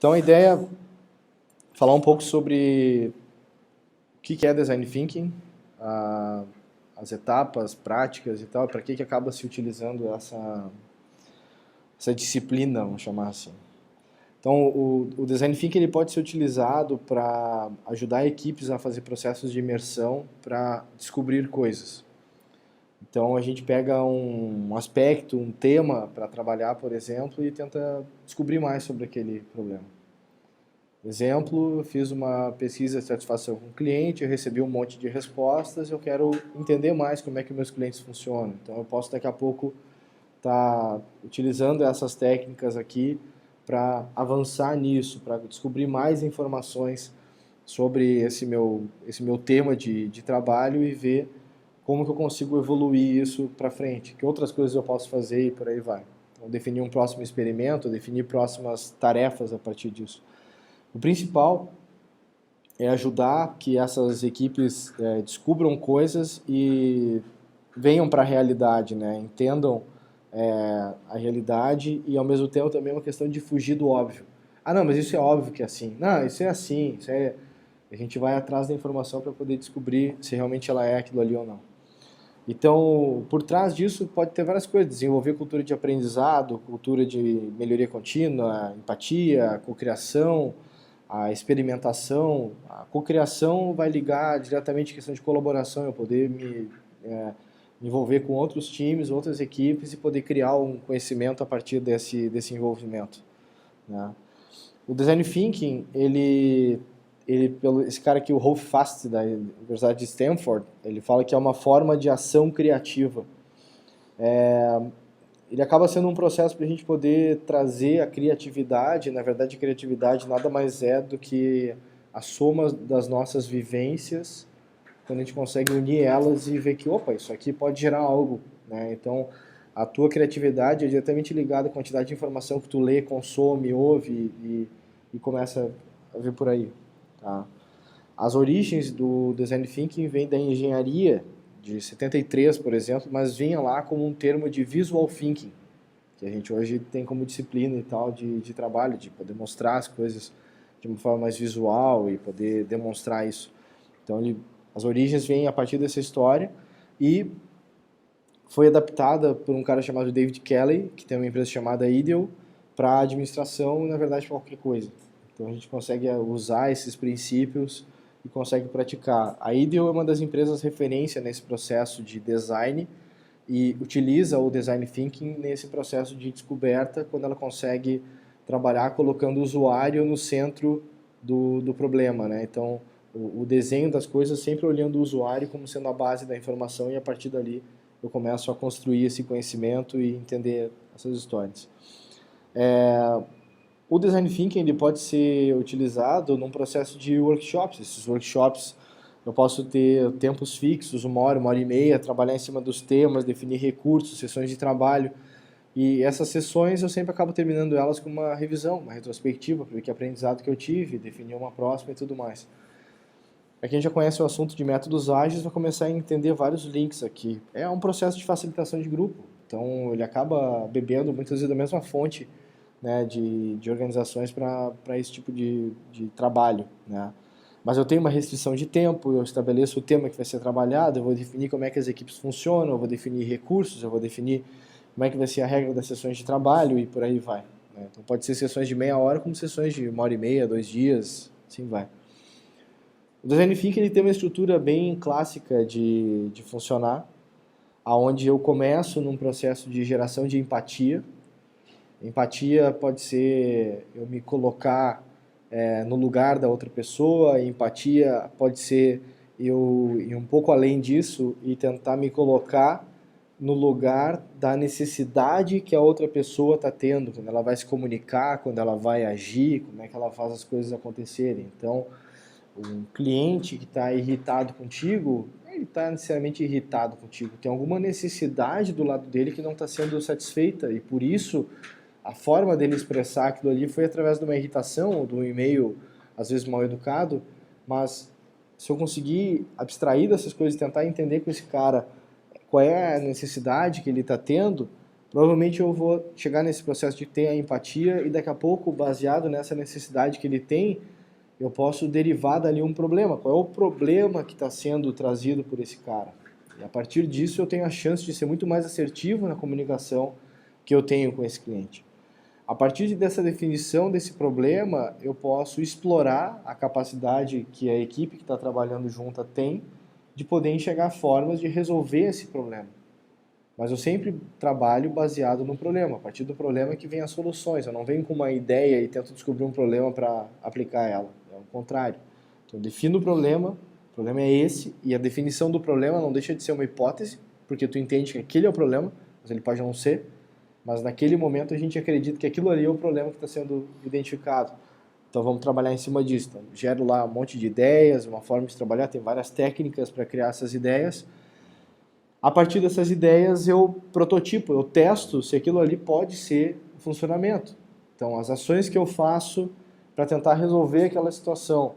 Então a ideia é falar um pouco sobre o que é Design Thinking, as etapas, práticas e tal, para que acaba se utilizando essa disciplina, vamos chamar assim. Então, o Design Thinking ele pode ser utilizado para ajudar equipes a fazer processos de imersão para descobrir coisas. Então, a gente pega um aspecto, um tema para trabalhar, por exemplo, e tenta descobrir mais sobre aquele problema. Exemplo, eu fiz uma pesquisa de satisfação com o cliente, eu recebi um monte de respostas, eu quero entender mais como é que meus clientes funcionam. Então, eu posso daqui a pouco estar utilizando essas técnicas aqui para avançar nisso, para descobrir mais informações sobre esse meu tema de trabalho e ver como que eu consigo evoluir isso para frente, que outras coisas eu posso fazer e por aí vai. Então, definir um próximo experimento, definir próximas tarefas a partir disso. O principal é ajudar que essas equipes descubram coisas e venham para a realidade, né? Entendam a realidade e ao mesmo tempo também é uma questão de fugir do óbvio. Ah, não, mas isso é óbvio que é assim. Não, isso é assim. A gente vai atrás da informação para poder descobrir se realmente ela é aquilo ali ou não. Então, por trás disso pode ter várias coisas, desenvolver cultura de aprendizado, cultura de melhoria contínua, empatia, cocriação, a experimentação. A cocriação vai ligar diretamente à questão de colaboração, eu poder me envolver com outros times, outras equipes e poder criar um conhecimento a partir desse envolvimento, né? O Design Thinking, esse cara aqui, o Rolf Fast, da Universidade de Stanford, ele fala que é uma forma de ação criativa. Ele acaba sendo um processo para a gente poder trazer a criatividade. Na verdade, a criatividade nada mais é do que a soma das nossas vivências, quando a gente consegue unir elas e ver que, opa, isso aqui pode gerar algo, né? Então, a tua criatividade é diretamente ligada à quantidade de informação que tu lê, consome, ouve e começa a ver por aí, tá? As origens do Design Thinking vêm da engenharia de 73, por exemplo, mas vinha lá como um termo de Visual Thinking, que a gente hoje tem como disciplina e tal de trabalho, de poder mostrar as coisas de uma forma mais visual e poder demonstrar isso. Então, as origens vêm a partir dessa história e foi adaptada por um cara chamado David Kelley, que tem uma empresa chamada IDEO, para administração e, na verdade, para qualquer coisa. Então, a gente consegue usar esses princípios e consegue praticar. A IDEO é uma das empresas referência nesse processo de design e utiliza o Design Thinking nesse processo de descoberta, quando ela consegue trabalhar colocando o usuário no centro do problema, né? Então, o desenho das coisas sempre olhando o usuário como sendo a base da informação e a partir dali eu começo a construir esse conhecimento e entender essas histórias. O Design Thinking ele pode ser utilizado num processo de workshops. Esses workshops eu posso ter tempos fixos, uma hora e meia, trabalhar em cima dos temas, definir recursos, sessões de trabalho. E essas sessões eu sempre acabo terminando elas com uma revisão, uma retrospectiva, para ver que aprendizado que eu tive, definir uma próxima e tudo mais. Para quem já conhece o assunto de métodos ágeis, vai começar a entender vários links aqui. É um processo de facilitação de grupo, então ele acaba bebendo muitas vezes da mesma fonte, né, de organizações para esse tipo de trabalho, né? Mas eu tenho uma restrição de tempo, eu estabeleço o tema que vai ser trabalhado, eu vou definir como é que as equipes funcionam, eu vou definir recursos, eu vou definir como é que vai ser a regra das sessões de trabalho e por aí vai, né? Então pode ser sessões de meia hora como sessões de uma hora e meia, 2 dias, assim vai. O Design Thinking ele tem uma estrutura bem clássica de funcionar, aonde eu começo num processo de geração de empatia. Empatia pode ser eu me colocar no lugar da outra pessoa, empatia pode ser eu ir um pouco além disso e tentar me colocar no lugar da necessidade que a outra pessoa está tendo, quando ela vai se comunicar, quando ela vai agir, como é que ela faz as coisas acontecerem. Então, um cliente que está irritado contigo, ele está necessariamente irritado contigo. Tem alguma necessidade do lado dele que não está sendo satisfeita e por isso a forma dele expressar aquilo ali foi através de uma irritação ou de um e-mail, às vezes mal educado, mas se eu conseguir abstrair dessas coisas e tentar entender com esse cara qual é a necessidade que ele está tendo, provavelmente eu vou chegar nesse processo de ter a empatia e daqui a pouco, baseado nessa necessidade que ele tem, eu posso derivar dali um problema. Qual é o problema que está sendo trazido por esse cara? E a partir disso eu tenho a chance de ser muito mais assertivo na comunicação que eu tenho com esse cliente. A partir dessa definição desse problema, eu posso explorar a capacidade que a equipe que está trabalhando junta tem de poder enxergar formas de resolver esse problema. Mas eu sempre trabalho baseado no problema. A partir do problema é que vem as soluções. Eu não venho com uma ideia e tento descobrir um problema para aplicar ela. É o contrário. Então eu defino o problema é esse, e a definição do problema não deixa de ser uma hipótese, porque tu entende que aquele é o problema, mas ele pode não ser. Mas naquele momento a gente acredita que aquilo ali é o problema que está sendo identificado. Então vamos trabalhar em cima disso. Então, gero lá um monte de ideias, uma forma de trabalhar, tem várias técnicas para criar essas ideias. A partir dessas ideias eu prototipo, eu testo se aquilo ali pode ser funcionamento. Então as ações que eu faço para tentar resolver aquela situação.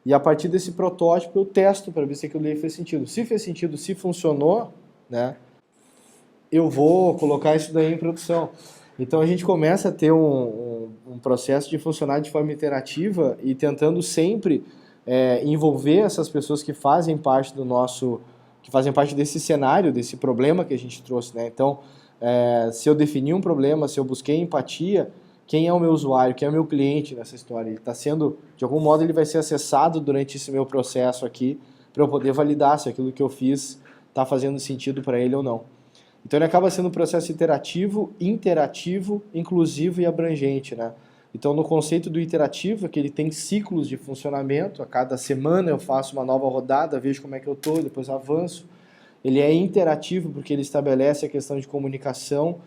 E a partir desse protótipo eu testo para ver se aquilo ali fez sentido. Se fez sentido, se funcionou, né, eu vou colocar isso daí em produção. Então a gente começa a ter um processo de funcionar de forma iterativa e tentando sempre envolver essas pessoas que fazem parte do nosso, que fazem parte desse cenário, desse problema que a gente trouxe, né? Então, se eu defini um problema, se eu busquei empatia, quem é o meu usuário, quem é o meu cliente nessa história? Ele está sendo, de algum modo, ele vai ser acessado durante esse meu processo aqui para eu poder validar se aquilo que eu fiz está fazendo sentido para ele ou não. Então ele acaba sendo um processo iterativo, interativo, inclusivo e abrangente, né? Então no conceito do iterativo é que ele tem ciclos de funcionamento, a cada semana eu faço uma nova rodada, vejo como é que eu estou, depois avanço. Ele é interativo porque ele estabelece a questão de comunicação,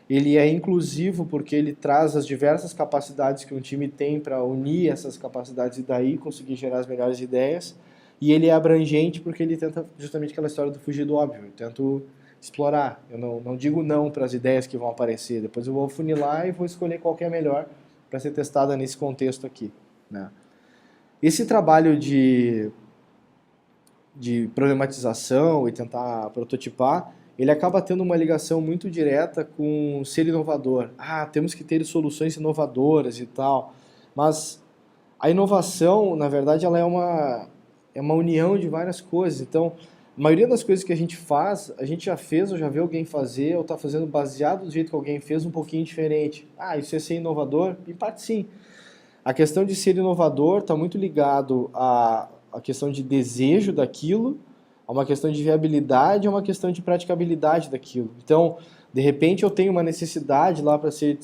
ele é inclusivo porque ele traz as diversas capacidades que um time tem para unir essas capacidades e daí conseguir gerar as melhores ideias, e ele é abrangente porque ele tenta justamente aquela história do fugir do óbvio, eu tento explorar, eu não digo não para as ideias que vão aparecer, depois eu vou funilar e vou escolher qual que é a melhor para ser testada nesse contexto aqui, né? Esse trabalho de problematização e tentar prototipar, ele acaba tendo uma ligação muito direta com ser inovador. Ah, temos que ter soluções inovadoras e tal, mas a inovação, na verdade, ela é uma união de várias coisas. Então, a maioria das coisas que a gente faz, a gente já fez ou já viu alguém fazer, ou está fazendo baseado do jeito que alguém fez, um pouquinho diferente. Ah, isso é ser inovador? Em parte sim. A questão de ser inovador está muito ligado à questão de desejo daquilo, a uma questão de viabilidade, a uma questão de praticabilidade daquilo. Então, de repente eu tenho uma necessidade lá para ser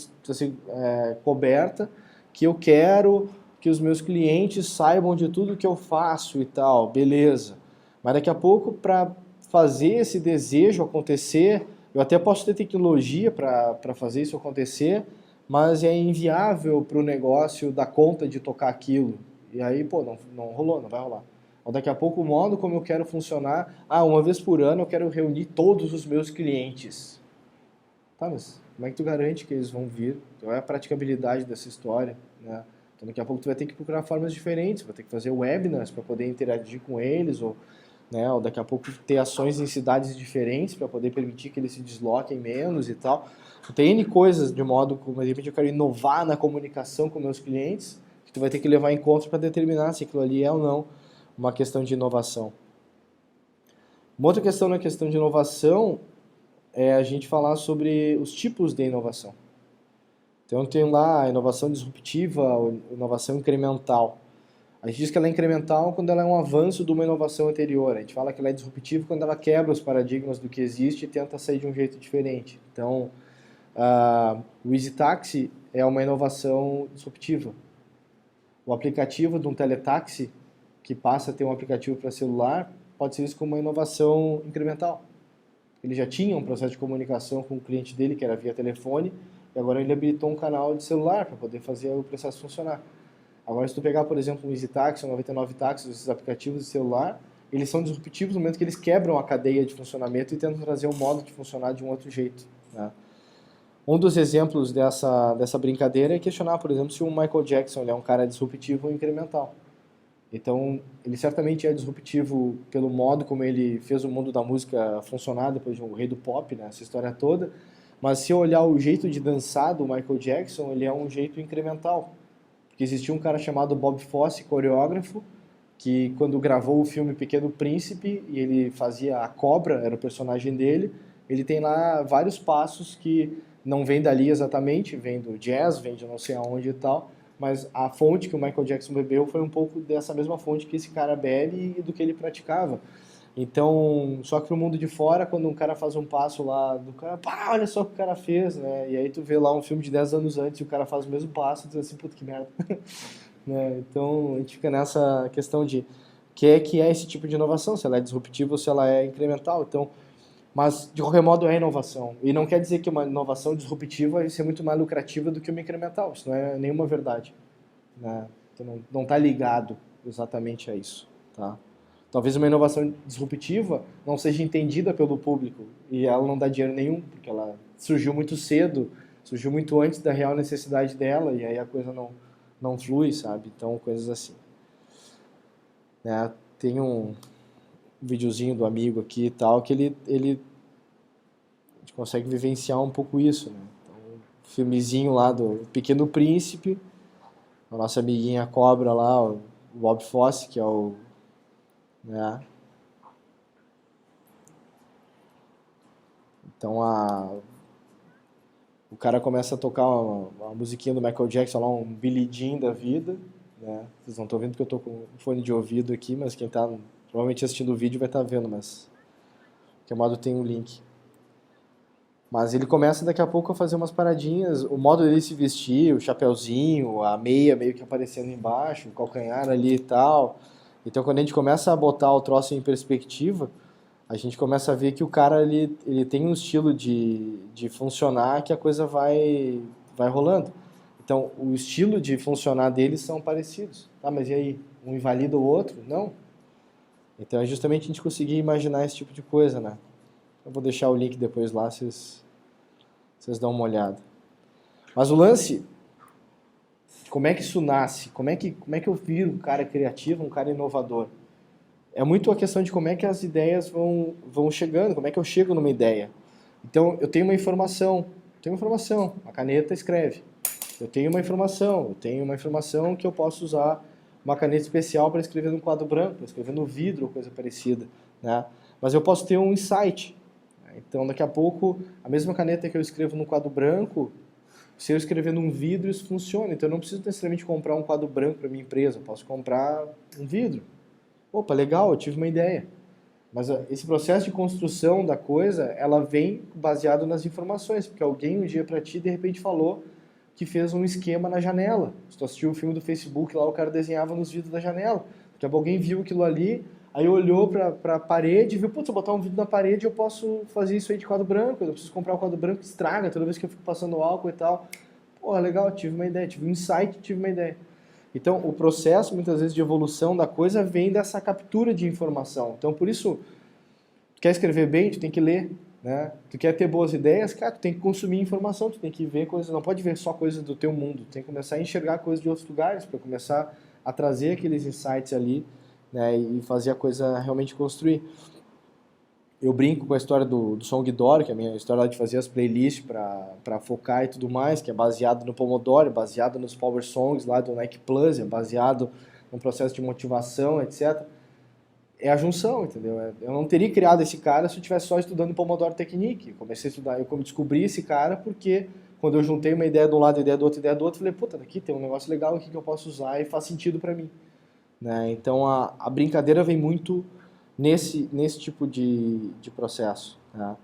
coberta, que eu quero que os meus clientes saibam de tudo que eu faço e tal, beleza. Mas daqui a pouco, para fazer esse desejo acontecer, eu até posso ter tecnologia para fazer isso acontecer, mas é inviável para o negócio dar conta de tocar aquilo. E aí, pô, não rolou, não vai rolar. Ou daqui a pouco o modo como eu quero funcionar, uma vez por ano eu quero reunir todos os meus clientes. Tá, mas como é que tu garante que eles vão vir? Qual é a praticabilidade dessa história, né? Então daqui a pouco tu vai ter que procurar formas diferentes, vai ter que fazer webinars para poder interagir com eles, ou daqui a pouco ter ações em cidades diferentes para poder permitir que eles se desloquem menos e tal. Tem N coisas de modo como, de repente, eu quero inovar na comunicação com meus clientes, que tu vai ter que levar em conta para determinar se aquilo ali é ou não uma questão de inovação. Uma outra questão na questão de inovação é a gente falar sobre os tipos de inovação. Então tem lá a inovação disruptiva, a inovação incremental. A gente diz que ela é incremental quando ela é um avanço de uma inovação anterior. A gente fala que ela é disruptiva quando ela quebra os paradigmas do que existe e tenta sair de um jeito diferente. Então, o EasyTaxi é uma inovação disruptiva. O aplicativo de um teletaxi, que passa a ter um aplicativo para celular, pode ser visto como uma inovação incremental. Ele já tinha um processo de comunicação com o cliente dele, que era via telefone, e agora ele habilitou um canal de celular para poder fazer o processo funcionar. Agora, se tu pegar, por exemplo, um EasyTaxi, um 99 Táxis, esses aplicativos de celular, eles são disruptivos no momento que eles quebram a cadeia de funcionamento e tentam trazer um modo de funcionar de um outro jeito, né? Um dos exemplos dessa brincadeira é questionar, por exemplo, se o Michael Jackson ele é um cara disruptivo ou incremental. Então, ele certamente é disruptivo pelo modo como ele fez o mundo da música funcionar depois de um rei do pop, né, essa história toda, Mas se eu olhar o jeito de dançar do Michael Jackson, ele é um jeito incremental. Porque existia um cara chamado Bob Fosse, coreógrafo, que quando gravou o filme Pequeno Príncipe, e ele fazia a cobra, era o personagem dele, ele tem lá vários passos que não vem dali exatamente, vem do jazz, vem de não sei aonde e tal, mas a fonte que o Michael Jackson bebeu foi um pouco dessa mesma fonte que esse cara bebe e do que ele praticava. Então, só que pro mundo de fora, quando um cara faz um passo lá, do cara, pá, olha só o que o cara fez, né? E aí tu vê lá um filme de 10 anos antes e o cara faz o mesmo passo e tu diz assim, puta que merda. Né? Então, a gente fica nessa questão de que é esse tipo de inovação, se ela é disruptiva ou se ela é incremental. Então, mas, de qualquer modo, é inovação. E não quer dizer que uma inovação disruptiva vai ser muito mais lucrativa do que uma incremental. Isso não é nenhuma verdade. Né? Então, não está ligado exatamente a isso. Tá? Talvez uma inovação disruptiva não seja entendida pelo público e ela não dá dinheiro nenhum, porque ela surgiu muito cedo, surgiu muito antes da real necessidade dela e aí a coisa não flui, sabe? Então, coisas assim. Né? Tem um videozinho do amigo aqui e tal, que ele a gente consegue vivenciar um pouco isso, né? Então, o filmezinho lá do Pequeno Príncipe, a nossa amiguinha cobra lá, o Bob Fosse, que é o, né? Então o cara começa a tocar uma musiquinha do Michael Jackson lá, um Billie Jean da vida, né? Vocês não estão vendo porque eu tô com um fone de ouvido aqui, mas quem tá provavelmente assistindo o vídeo vai estar vendo, mas que modo tem um link. Mas ele começa daqui a pouco a fazer umas paradinhas, o modo dele se vestir, o chapeuzinho, a meia meio que aparecendo embaixo, o calcanhar ali e tal. Então quando a gente começa a botar o troço em perspectiva, a gente começa a ver que o cara ele tem um estilo de funcionar que a coisa vai rolando. Então o estilo de funcionar deles são parecidos. Tá, mas e aí? Um invalida o outro? Não. Então é justamente a gente conseguir imaginar esse tipo de coisa, né? Eu vou deixar o link depois lá, vocês dão uma olhada. Mas o lance, como é que isso nasce? Como é que eu viro um cara criativo, um cara inovador? É muito a questão de como é que as ideias vão chegando, como é que eu chego numa ideia. Então, eu tenho uma informação, a caneta escreve. Eu tenho uma informação que eu posso usar uma caneta especial para escrever num quadro branco, para escrever no vidro ou coisa parecida, né? Mas eu posso ter um insight. Então, daqui a pouco, a mesma caneta que eu escrevo no quadro branco, se eu escrever num vidro, isso funciona. Então, eu não preciso necessariamente comprar um quadro branco para minha empresa, eu posso comprar um vidro. Opa, legal, eu tive uma ideia. Mas esse processo de construção da coisa, ela vem baseado nas informações, porque alguém um dia para ti, de repente, falou que fez um esquema na janela. Se tu assistiu o filme do Facebook, lá o cara desenhava nos vidros da janela. Daqui a pouco alguém viu aquilo ali, aí olhou para a parede e viu, putz, se eu botar um vidro na parede, eu posso fazer isso aí de quadro branco, eu não preciso comprar um quadro branco que estraga toda vez que eu fico passando álcool e tal. Pô, legal, tive uma ideia, tive um insight, tive uma ideia. Então, o processo, muitas vezes, de evolução da coisa vem dessa captura de informação. Então, por isso, tu quer escrever bem, tu tem que ler, né? Tu quer ter boas ideias, cara, tu tem que consumir informação, tu tem que ver coisas, não pode ver só coisas do teu mundo, tu tem que começar a enxergar coisas de outros lugares, para começar a trazer aqueles insights ali, né, e fazer a coisa realmente construir. Eu brinco com a história do Song Door, que é a minha história lá de fazer as playlists para focar e tudo mais, que é baseado no Pomodoro, baseado nos Power Songs lá do Nike Plus, é baseado no processo de motivação, etc. É a junção, entendeu? Eu não teria criado esse cara se eu estivesse só estudando Pomodoro Technique. Eu comecei a estudar, eu descobri esse cara porque quando eu juntei uma ideia de um lado, ideia do outro, falei, puta, daqui tem um negócio legal aqui que eu posso usar e faz sentido para mim. Né? Então a brincadeira vem muito nesse tipo de processo. Né?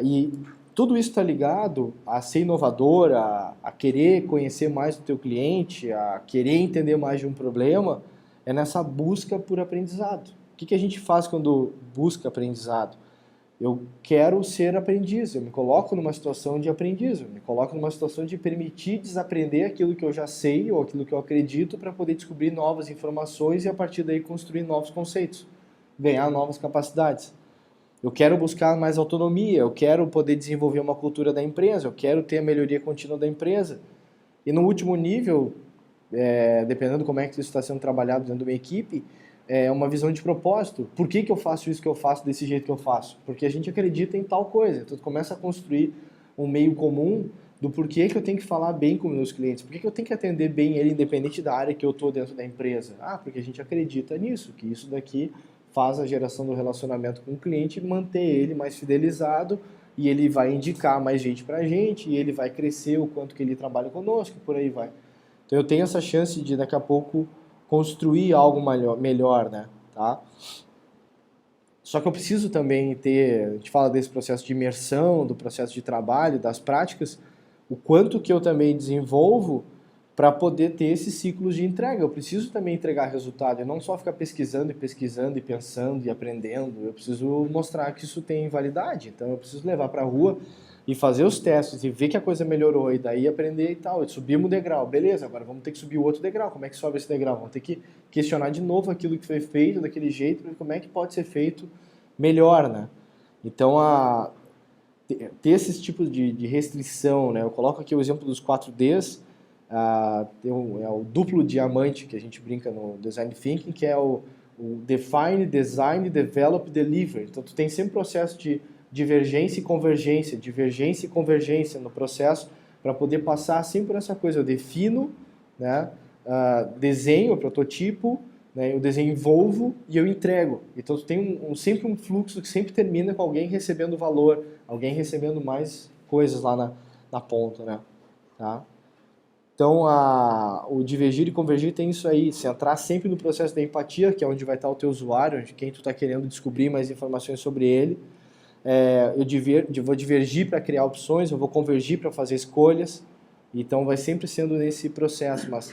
E tudo isso está ligado a ser inovador, a querer conhecer mais do teu cliente, a querer entender mais de um problema, é nessa busca por aprendizado. O que a gente faz quando busca aprendizado? Eu quero ser aprendiz, eu me coloco numa situação de aprendiz, eu me coloco numa situação de permitir desaprender aquilo que eu já sei ou aquilo que eu acredito para poder descobrir novas informações e a partir daí construir novos conceitos, ganhar novas capacidades. Eu quero buscar mais autonomia, eu quero poder desenvolver uma cultura da empresa, eu quero ter a melhoria contínua da empresa. E no último nível, dependendo como é que isso está sendo trabalhado dentro de uma equipe, é uma visão de propósito. Por que eu faço isso que eu faço desse jeito que eu faço? Porque a gente acredita em tal coisa. Então, tu começa a construir um meio comum do porquê que eu tenho que falar bem com meus clientes, por que eu tenho que atender bem ele independente da área que eu estou dentro da empresa. Ah, porque a gente acredita nisso, que isso daqui faz a geração do relacionamento com o cliente e manter ele mais fidelizado e ele vai indicar mais gente para a gente e ele vai crescer o quanto que ele trabalha conosco, por aí vai. Então eu tenho essa chance de daqui a pouco construir algo melhor, né? Tá? Só que eu preciso também ter, a gente fala desse processo de imersão, do processo de trabalho, das práticas, o quanto que eu também desenvolvo para poder ter esses ciclos de entrega. Eu preciso também entregar resultado, e não só ficar pesquisando e pesquisando e pensando e aprendendo. Eu preciso mostrar que isso tem validade. Então eu preciso levar para a rua e fazer os testes e ver que a coisa melhorou e daí aprender e tal. Subimos o degrau, beleza, agora vamos ter que subir o outro degrau. Como é que sobe esse degrau? Vamos ter que questionar de novo aquilo que foi feito daquele jeito, como é que pode ser feito melhor, né? Então, ter esses tipos de restrição, né? Eu coloco aqui o exemplo dos 4Ds, é o duplo diamante que a gente brinca no Design Thinking, que é o Define, Design, Develop, Deliver. Então, tu tem sempre processo de divergência e convergência no processo para poder passar sempre por essa coisa. Eu defino, né? Desenho, prototipo, né? Eu desenvolvo e eu entrego. Então, tu tem sempre um fluxo que sempre termina com alguém recebendo valor, alguém recebendo mais coisas lá na ponta, né? Tá? Então, o divergir e convergir tem isso aí, centrar sempre no processo da empatia, que é onde vai estar o teu usuário, onde quem tu está querendo descobrir mais informações sobre ele. Eu vou divergir para criar opções, eu vou convergir para fazer escolhas. Então, vai sempre sendo nesse processo, mas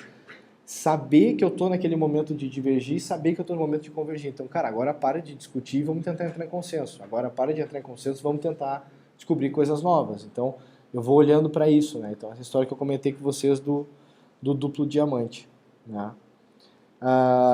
saber que eu estou naquele momento de divergir e saber que eu estou no momento de convergir. Então, cara, agora para de discutir e vamos tentar entrar em consenso. Agora para de entrar em consenso, vamos tentar descobrir coisas novas. Então, eu vou olhando para isso, né? Então, essa história que eu comentei com vocês do duplo diamante, né?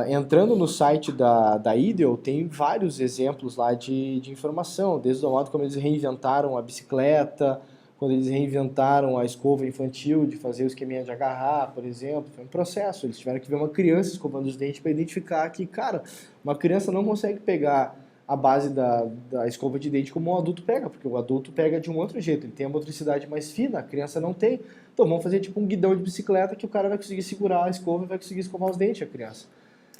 Entrando no site da IDEO, tem vários exemplos lá de informação, desde o modo como eles reinventaram a bicicleta, quando eles reinventaram a escova infantil, de fazer o esqueminha de agarrar, por exemplo. Foi um processo, eles tiveram que ver uma criança escovando os dentes para identificar que, cara, uma criança não consegue pegar a base da escova de dente como um adulto pega, porque o adulto pega de um outro jeito, ele tem a motricidade mais fina, a criança não tem. Então vamos fazer tipo um guidão de bicicleta que o cara vai conseguir segurar a escova e vai conseguir escovar os dentes, a criança.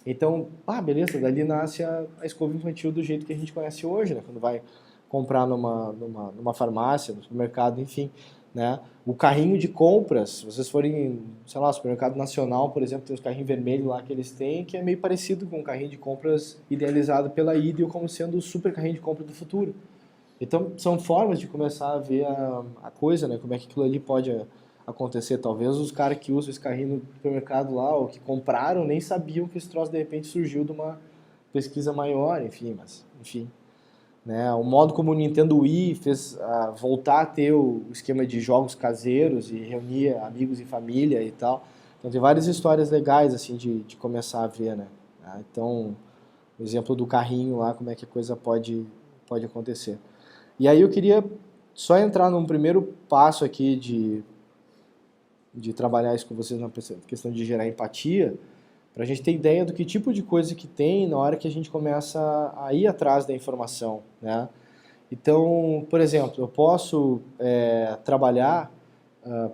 Então, beleza, dali nasce a escova infantil do jeito que a gente conhece hoje, né? Quando vai comprar numa farmácia, no supermercado, enfim, né? O carrinho de compras, se vocês forem, sei lá, supermercado nacional, por exemplo, tem os carrinhos vermelhos lá que eles têm, que é meio parecido com o carrinho de compras idealizado pela IDEO como sendo o super carrinho de compra do futuro. Então, são formas de começar a ver a coisa, né? Como é que aquilo ali pode acontecer. Talvez os caras que usam esse carrinho no supermercado lá, ou que compraram, nem sabiam que esse troço de repente surgiu de uma pesquisa maior, enfim, né? O modo como o Nintendo Wii fez voltar a ter o esquema de jogos caseiros e reunir amigos e família e tal. Então tem várias histórias legais assim de começar a ver, né? Então, o exemplo do carrinho lá, como é que a coisa pode acontecer. E aí eu queria só entrar num primeiro passo aqui de trabalhar isso com vocês na questão de gerar empatia, para a gente ter ideia do que tipo de coisa que tem na hora que a gente começa a ir atrás da informação, né? Então, por exemplo, eu posso trabalhar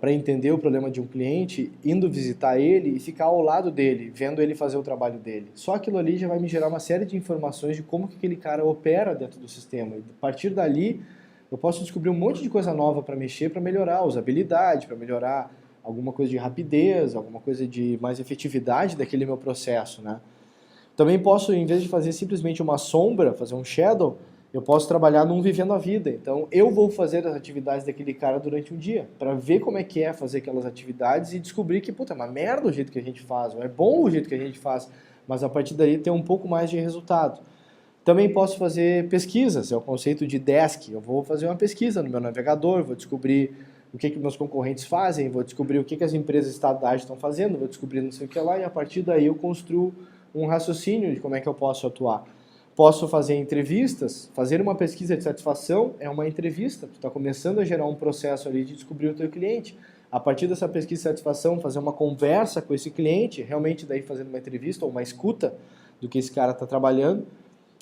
para entender o problema de um cliente, indo visitar ele e ficar ao lado dele, vendo ele fazer o trabalho dele. Só aquilo ali já vai me gerar uma série de informações de como que aquele cara opera dentro do sistema. E a partir dali, eu posso descobrir um monte de coisa nova para mexer, para melhorar a usabilidade, para melhorar alguma coisa de rapidez, alguma coisa de mais efetividade daquele meu processo, né? Também posso, em vez de fazer simplesmente uma sombra, fazer um shadow, eu posso trabalhar num vivendo a vida. Então, eu vou fazer as atividades daquele cara durante um dia, para ver como é que é fazer aquelas atividades e descobrir que, puta, é uma merda o jeito que a gente faz, ou é bom o jeito que a gente faz, mas a partir daí ter um pouco mais de resultado. Também posso fazer pesquisas, é o conceito de desk. Eu vou fazer uma pesquisa no meu navegador, vou descobrir o que meus concorrentes fazem, vou descobrir o que as empresas de estado da arte estão fazendo, vou descobrir não sei o que lá, e a partir daí eu construo um raciocínio de como é que eu posso atuar. Posso fazer entrevistas, fazer uma pesquisa de satisfação é uma entrevista, tu está começando a gerar um processo ali de descobrir o teu cliente. A partir dessa pesquisa de satisfação, fazer uma conversa com esse cliente, realmente daí fazendo uma entrevista ou uma escuta do que esse cara está trabalhando,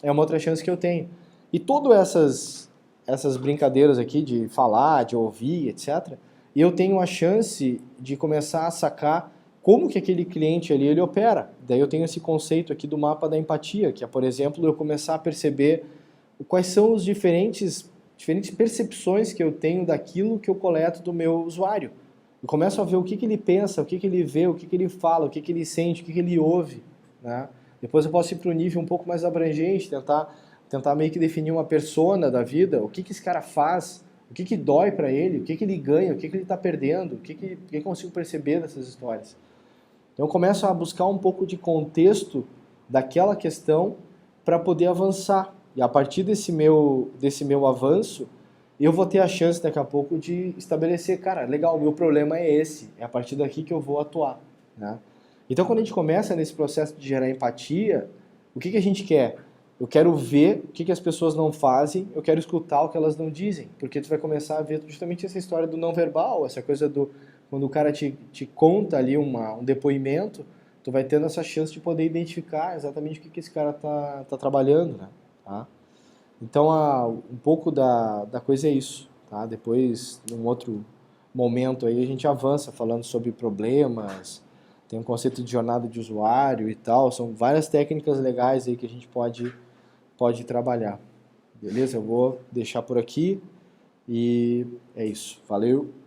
é uma outra chance que eu tenho. E todas essas essas brincadeiras aqui de falar, de ouvir, etc., e eu tenho a chance de começar a sacar como que aquele cliente ali ele opera. Daí eu tenho esse conceito aqui do mapa da empatia, que é, por exemplo, eu começar a perceber quais são os diferentes percepções que eu tenho daquilo que eu coleto do meu usuário. Eu começo a ver o que ele pensa, o que ele vê, o que ele fala, o que ele sente, o que ele ouve, né? Depois eu posso ir para um nível um pouco mais abrangente, tentar meio que definir uma persona da vida, o que esse cara faz, o que dói para ele, o que ele ganha, o que ele está perdendo, o que eu consigo perceber dessas histórias. Então eu começo a buscar um pouco de contexto daquela questão para poder avançar. E a partir desse meu avanço, eu vou ter a chance daqui a pouco de estabelecer, cara, legal, o meu problema é esse, é a partir daqui que eu vou atuar, né? Então quando a gente começa nesse processo de gerar empatia, o que a gente quer? Eu quero ver o que as pessoas não fazem, eu quero escutar o que elas não dizem, porque tu vai começar a ver justamente essa história do não verbal, essa coisa do quando o cara te conta ali um depoimento, tu vai tendo essa chance de poder identificar exatamente o que esse cara tá trabalhando, né? Tá? Então, um pouco da coisa é isso, tá? Depois, num outro momento aí, a gente avança falando sobre problemas, tem um conceito de jornada de usuário e tal, são várias técnicas legais aí que a gente pode trabalhar. Beleza? Eu vou deixar por aqui e é isso. Valeu!